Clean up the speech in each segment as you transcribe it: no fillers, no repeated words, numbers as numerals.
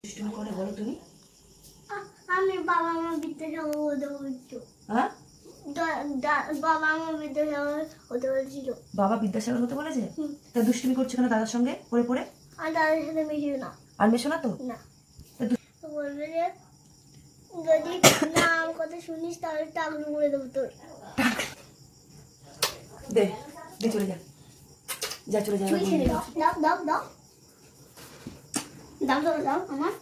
দুষ্টুমি করে বলো তুমি? আমি বাবা মা বিদ্যাসাগর হতে বলছো। হ্যাঁ, বাবা মা বিদ্যাসাগর হতে বলছিল। বাবা বিদ্যাসাগর হতে বলেছে? তা দুষ্টুমি করছো কেন দাদার সঙ্গে পড়ে পড়ে? আর দাদার সাথে মিশিও না। আর মেশো না তো? না। বলবে যে যদি না আমার কথা শুনিস তাহলে টাকলু করে দেবো তোর। দে দে, চলে যা, যা চলে যা। দাও দাও দাও দাও দাও দাও আমার।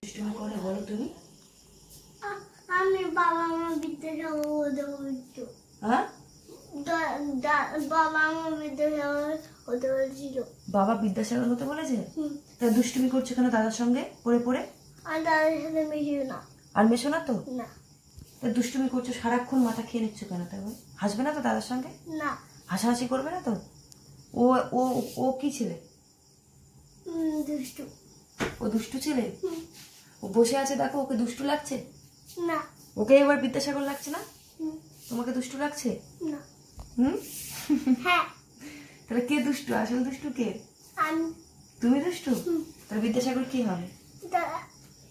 দুষ্টুমি করে বলো তুমি? আমি বাবা মা বিদ্যাসাগর হতে বলছো। হ্যাঁ, বাবা মা বিদ্যাসাগর হতে বলছিল। বাবা বিদ্যাসাগর হতে বলেছে? তা দুষ্টুমি করছো কেন দাদার সঙ্গে পড়ে পড়ে? আর দাদার সাথে মিশিও না। আর মেশো না তো? না। তা দুষ্টুমি করছো, সারাক্ষণ মাথা খেয়ে নিচ্ছ কেন? তাই হাসবে না তো দাদার সঙ্গে? না। হাসাহাসি করবে না তো? ও ও ও কি ছেলে? দুষ্টু। ও দুষ্টু ছেলে? ও বসে আছে, দেখো ওকে দুষ্টু লাগছে? না। ওকে এবার বিদ্যাসাগর লাগছে না? তোমাকে দুষ্টু লাগছে? না। হ্যাঁ। তাহলে কে দুষ্টু? আসল দুষ্টু কে? আমি। তুমি দুষ্টু? তাহলে বিদ্যাসাগর কি হবে? দাদা।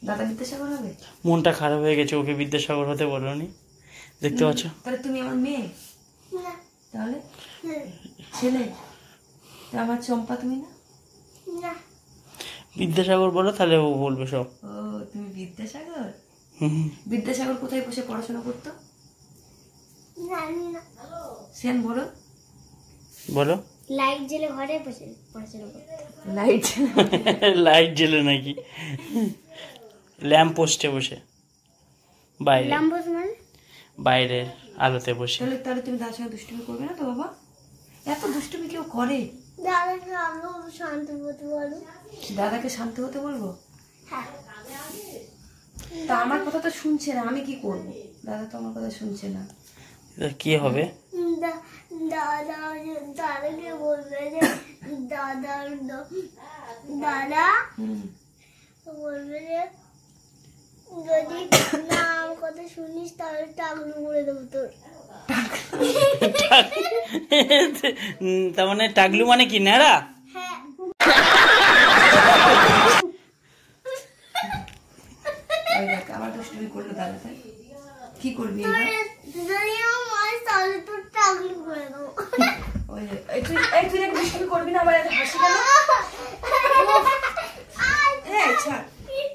দাদা বিদ্যাসাগর হবে? মনটা খারাপ হয়ে গেছে, ওকে বিদ্যাসাগর হতে বলোনি, দেখতে পাচ্ছ? তাহলে তুমি আমার মেয়ে? না। তাহলে ছেলে? তা আমার চম্পা তুমি না? না। বিদ্যাসাগর বলো, তাহলে ও বলবে সব। ও তুমি বিদ্যাসাগর? বিদ্যাসাগর কোথায় বসে পড়াশোনা করতো? জানি না। সেন বলো। বলো। লাইট জ্বেলে ঘরে বসে পড়াশোনা করতে। লাইট? লাইট জ্বেলে নাকি? ল্যাম্প পোস্টে বসে, বাইরে, ল্যাম্প পোস্ট মানে? বাইরের আলোতে বসে। তাহলে তাহলে তুমি দাদার সঙ্গে দুষ্টুমি করবে না তো বাবা? এত দুষ্টুমি কেউ করে? দাদাকে আমিও শান্ত হতে বলো। দাদাকে শান্ত হতে বলবো? হ্যাঁ। তা আমার কথা তো শুনছে না, আমি কি করব? দাদা তো আমার কথা শুনছে না। কি হবে? দাদাকে বলবে যে দাদা বলবে যে যদি না আমার কথা শুনিস তাহলে টাকলু করে দেবো তোর। তার মানে টাগলু মানে কি, ন্যাড়া? হ্যাঁ। আবার দুষ্টুমি করলো দাদা, তাই কি করবি এবার? যদি আমার মাস তাহলে তোর টাকলু করে দেবো। তুই দুষ্টুমি করবি না, আবার এত হাসি কেন? ছাড়,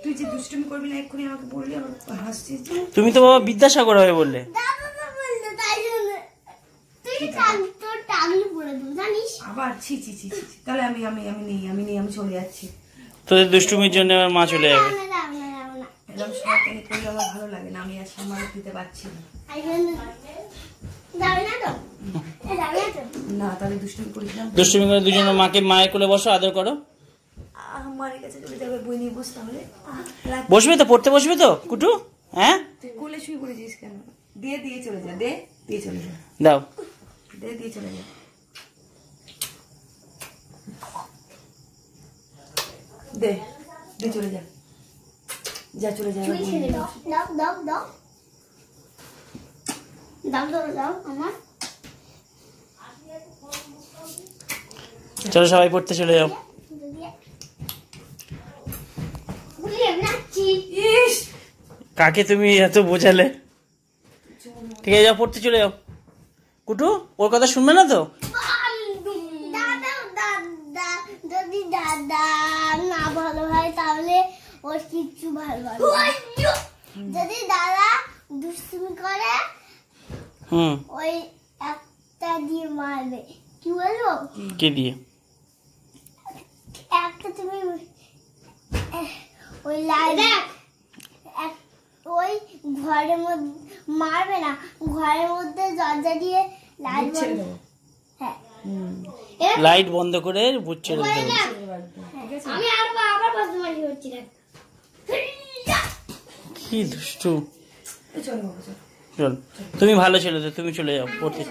তুই যে দুষ্টুমি করবি না এক্ষুনি আমাকে বললি, আমার হাসছিস। তুমি তো বাবা বিদ্যাসাগর হবে বললে। তোর টাকলু করে দেবো জানিস? আবার ছি ছি ছি ছি, তাহলে আমি চলে যাচ্ছি। তোদের দুষ্টুমির জন্য আমার মা চলে যাবে। এরকম শয়তানি করলে আমার ভালো লাগে না, আমি আর সামাল দিতে পারছি না। না, তাহলে দুষ্টুমি করিস না। দুষ্টুমি করে দুজনের মাকে মায়ের কোলে বসো, আদর করো। মায়ের কাছে চলে যাবে, বই নিয়ে বস তাহলে। বসবে তো, পড়তে বসবে তো কুটু? হ্যাঁ, তুই কোলে শুয়ে পড়েছিস কেন? দিয়ে চলে যা, দিয়ে চলে যা, দাও, দিয়ে চলে যা। দে চলে যা, চলে যা। আমার চলো সবাই পড়তে চলে যাও। কাকে তুমি এত বোঝালে? ঠিক আছে, যাও পড়তে চলে যাও। কুটু ওর কথা শুনবে না তো? যদি দাদা না ভালো হয় তাহলে ওর কিচ্ছু ভালো হবে। যদি দাদা দুষ্টুমি করে ওই একটা দিয়ে মারবে। কি বলবো? কে দিয়ে? একটা তুমি ওই লাইট ওই ঘরের মধ্যে মারবে না, ঘরের মধ্যে দরজা দিয়ে লাইট বন্ধ। হ্যাঁ, লাইট বন্ধ করে ভূত ছেড়ে দেবো। আমি আবার বদমাইশি করছি না। কি দুষ্টু। চল, চল, তুমি ভালো ছেলে তো, তুমি চলে যাও পড়তে।